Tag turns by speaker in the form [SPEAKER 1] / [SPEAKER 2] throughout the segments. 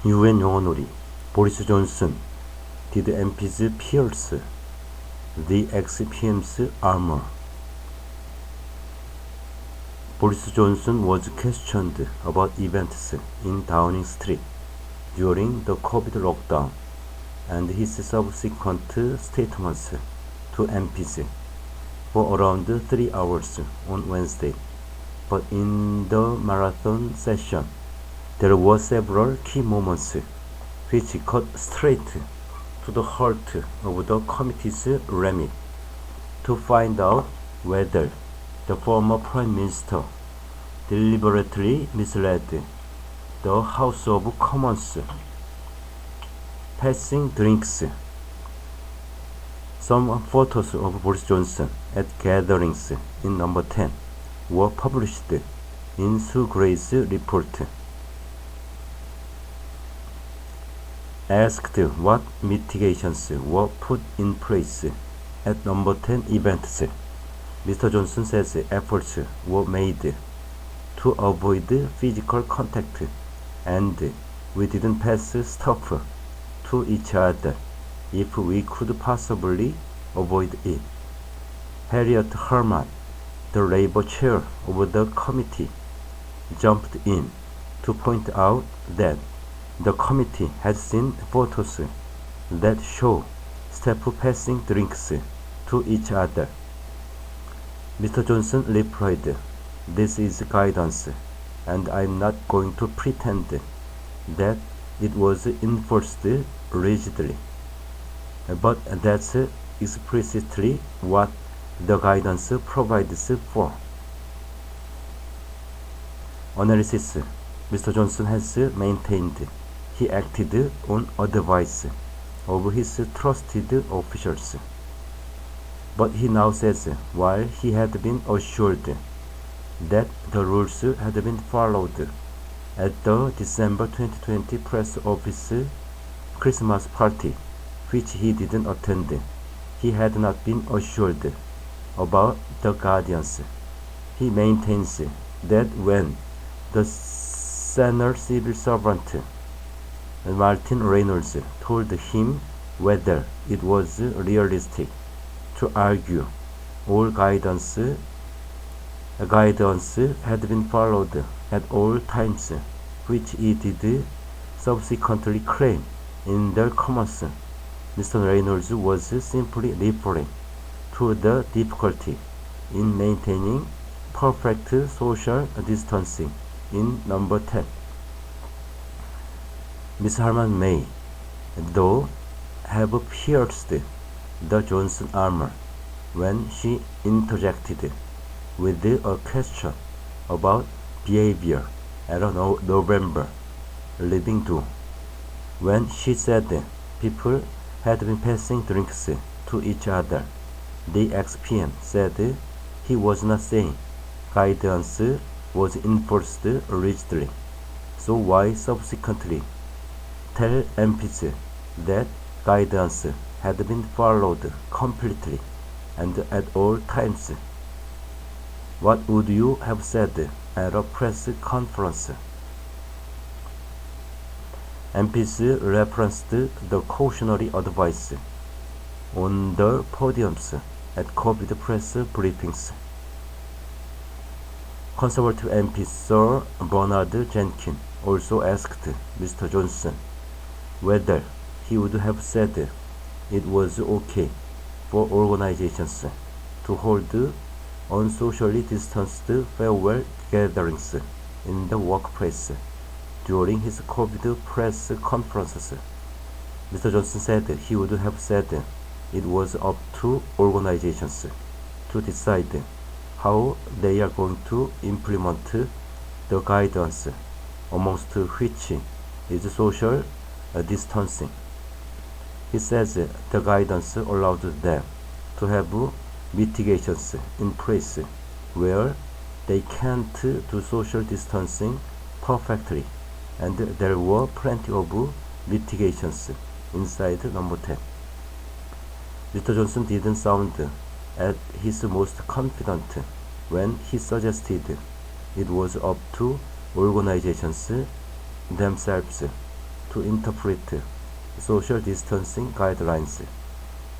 [SPEAKER 1] UN 영어놀이 Boris Johnson did MPs pierce the ex-PM's armour. Boris Johnson was questioned about events in Downing Street during the COVID lockdown and his subsequent statements to MPs for around 3 hours on Wednesday. But in the marathon session, there were several key moments which cut straight to the heart of the committee's remit to find out whether the former Prime Minister deliberately misled the House of Commons, passing drinks. Some photos of Boris Johnson at gatherings in number 10 were published in Sue Gray's report. Asked what mitigations were put in place at number 10 events, Mr. Johnson says efforts were made to avoid physical contact and we didn't pass stuff to each other if we could possibly avoid it. Harriet Harman, the Labour chair of the committee, jumped in to point out that the committee had seen photos that show staff passing drinks to each other. Mr. Johnson replied, "This is guidance, and I'm not going to pretend that it was enforced rigidly. But that's explicitly what the guidance provides for." Analysis. Mr. Johnson has maintained he acted on advice of his trusted officials. But he now says while he had been assured that the rules had been followed at the December 2020 press office Christmas party, which he didn't attend, he had not been assured about the guardians. He maintains that when the senior civil servant Martin Reynolds told him whether it was realistic to argue all guidance had been followed at all times, which he did subsequently claim in the Commons, Mr. Reynolds was simply referring to the difficulty in maintaining perfect social distancing in number 10. Miss Harman may, though, have pierced the Johnson armor when she interjected with a question about behavior at a November leaving do. When she said people had been passing drinks to each other, the ex-PM said he was not saying guidance was enforced rigidly, so why subsequently tell MPs that guidance had been followed completely and at all times? What would you have said at a press conference? MPs referenced the cautionary advice on the podiums at COVID press briefings. Conservative MP Sir Bernard Jenkins also asked Mr. Johnson whether he would have said it was okay for organizations to hold unsocially distanced farewell gatherings in the workplace during his COVID press conferences. Mr. Johnson said he would have said it was up to organizations to decide how they are going to implement the guidance, amongst which is social distancing. He says the guidance allowed them to have mitigations in place where they can't do social distancing perfectly, and there were plenty of mitigations inside number 10. Mr. Johnson didn't sound at his most confident when he suggested it was up to organizations themselves to interpret social distancing guidelines.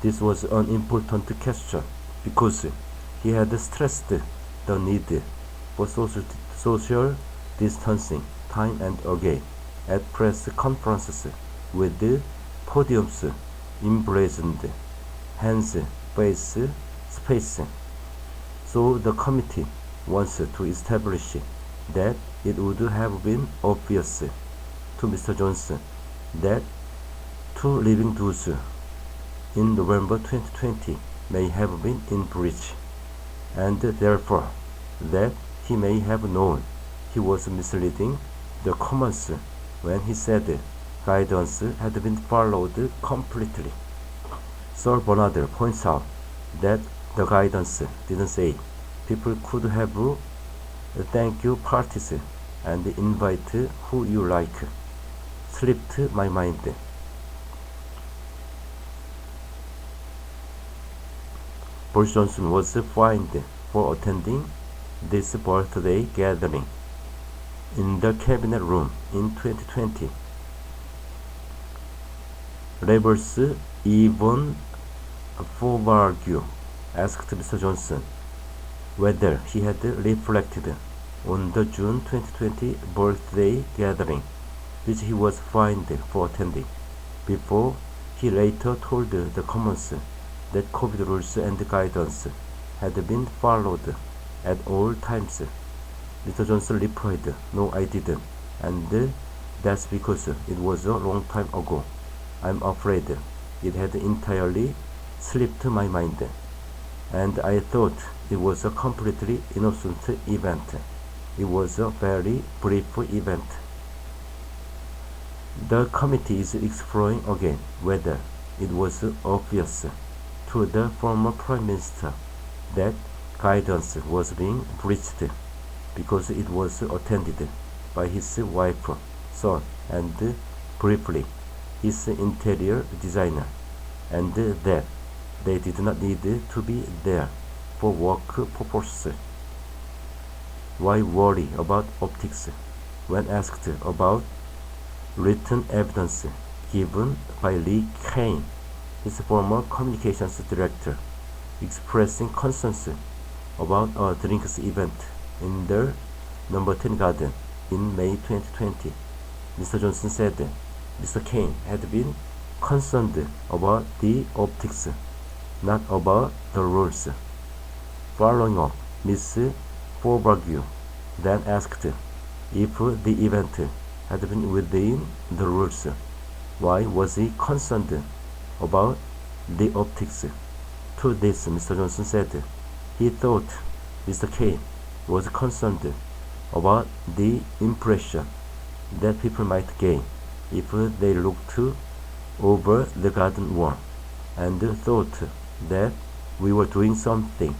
[SPEAKER 1] This was an important question because he had stressed the need for social distancing time and again at press conferences with podiums emblazoned hands, face, space. So the committee wants to establish that it would have been obvious to Mr. Johnson that two living dues in November 2020 may have been in breach, and therefore that he may have known he was misleading the Commons when he said guidance had been followed completely. Sir Bernard points out that the guidance didn't say people could have thank you parties and invite who you like. Slipped my mind. Boris Johnson was fined for attending this birthday gathering in the cabinet room in 2020. Labour's Yvonne Fauvergue asked Mr. Johnson whether he had reflected on the June 2020 birthday gathering, which he was fined for attending, before he later told the Commons that COVID rules and guidance had been followed at all times. Mr. Johnson replied, "No, I didn't, and that's because it was a long time ago. I'm afraid it had entirely slipped my mind, and I thought it was a completely innocent event. It was a very brief event." The committee is exploring again whether it was obvious to the former Prime Minister that guidance was being breached because it was attended by his wife, son, and briefly his interior designer, and that they did not need to be there for work purposes. Why worry about optics? When asked about written evidence given by Lee Cain, his former communications director, expressing concerns about a drinks event in the number 10 garden in May 2020, Mr. Johnson said Mr. Cain had been concerned about the optics, not about the rules. Following up, Ms. Fauvergue then asked if the event had been within the rules. Why was he concerned about the optics? To this, Mr. Johnson said he thought Mr. Cain was concerned about the impression that people might gain if they looked over the garden wall, and thought that we were doing something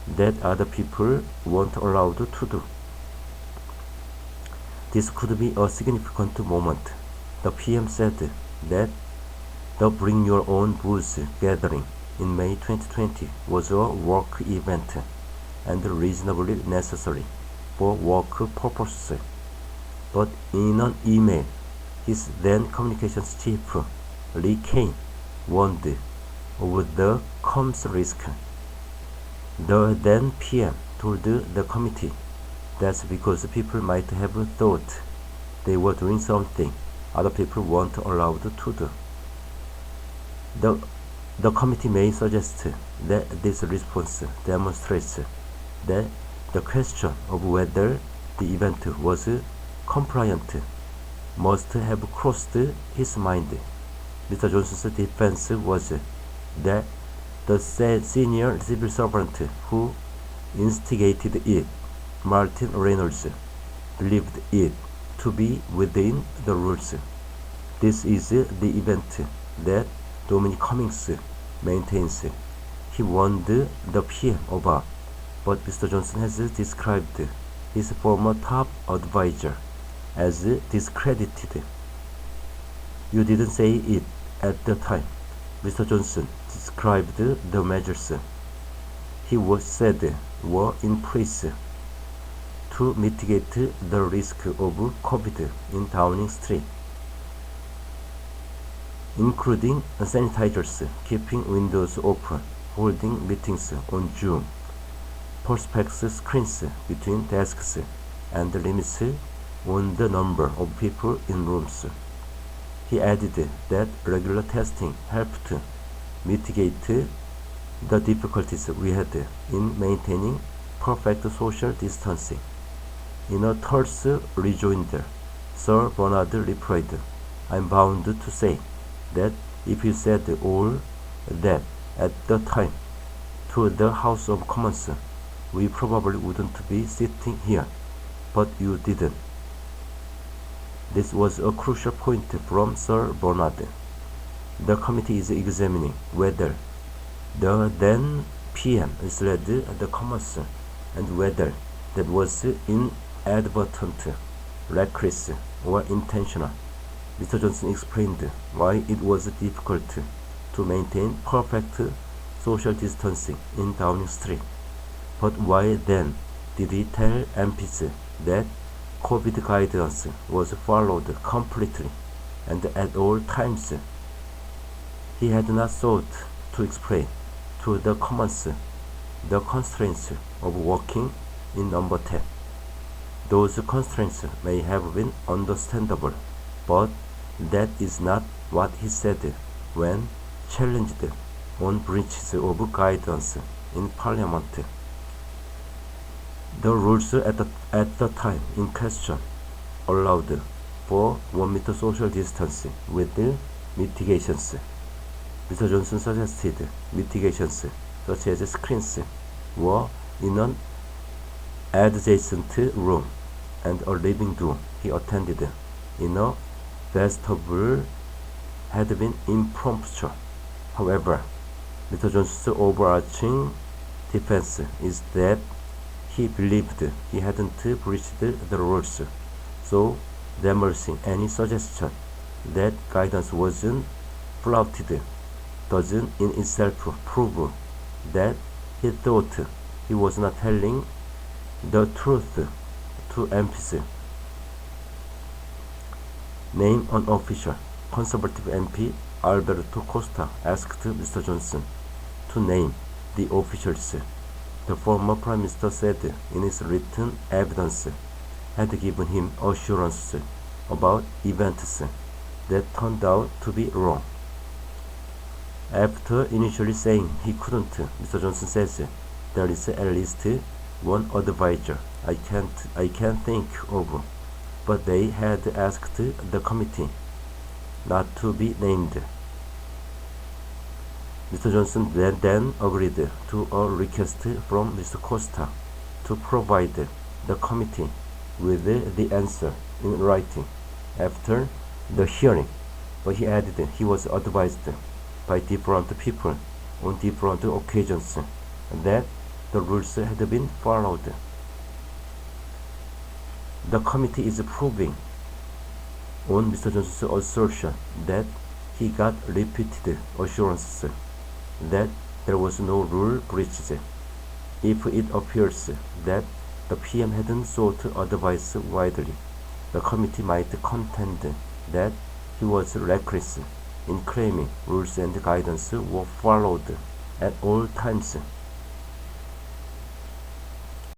[SPEAKER 1] that other people weren't allowed to do. This could be a significant moment. The PM said that the Bring Your Own Booze gathering in May 2020 was a work event and reasonably necessary for work purposes. But in an email, his then communications chief, Lee Cain, warned of the comms risk. The then PM told the committee that's because people might have thought they were doing something other people weren't allowed to do. The committee may suggest that this response demonstrates that the question of whether the event was compliant must have crossed his mind. Mr. Johnson's defense was that the senior civil servant who instigated it, Martin Reynolds, believed it to be within the rules. This is the event that Dominic Cummings maintains he warned the PM about, but Mr. Johnson has described his former top advisor as discredited. "You didn't say it at the time," Mr. Johnson described the measures he was said were in place to mitigate the risk of COVID in Downing Street. including sanitizers, keeping windows open, holding meetings on Zoom, perspex screens between desks, and limits on the number of people in rooms. He added that regular testing helped mitigate the difficulties we had in maintaining perfect social distancing. In a terse rejoinder, Sir Bernard replied, "I'm bound to say that if you said all that at the time to the House of Commons, we probably wouldn't be sitting here, but you didn't." This was a crucial point from Sir Bernard. The committee is examining whether the then PM misled the Commons and whether that was inadvertent, reckless, or intentional. Mr. Johnson explained why it was difficult to maintain perfect social distancing in Downing Street. But why then did he tell MPs that COVID guidance was followed completely and at all times? He had not sought to explain to the Commons the constraints of working in number 10. Those constraints may have been understandable, but that is not what he said when challenged on breaches of guidance in Parliament. The rules at the time in question allowed for 1 meter social distancing with mitigations. Mr. Johnson suggested mitigations such as screens were in an adjacent room and a living room he attended in a vestibule had been impromptu. However, Mr. Johnson's overarching defense is that he believed he hadn't breached the rules, so demolishing any suggestion that guidance wasn't flouted doesn't in itself prove that he thought he was not telling the truth to MPs. Name an official. Conservative MP Alberto Costa asked Mr. Johnson to name the officials the former Prime Minister said in his written evidence had given him assurance about events that turned out to be wrong. After initially saying he couldn't, Mr. Johnson says, "There is at least one advisor I can think of, but they had asked the committee not to be named." Mr. Johnson then agreed to a request from Mr. Costa to provide the committee with the answer in writing after the hearing, but he added he was advised by different people on different occasions that the rules had been followed. The committee is proving on Mr. Johnson's assertion that he got repeated assurances that there was no rule breaches. If it appears that the PM hadn't sought advice widely, the committee might contend that he was reckless in claiming rules and guidance were followed at all times.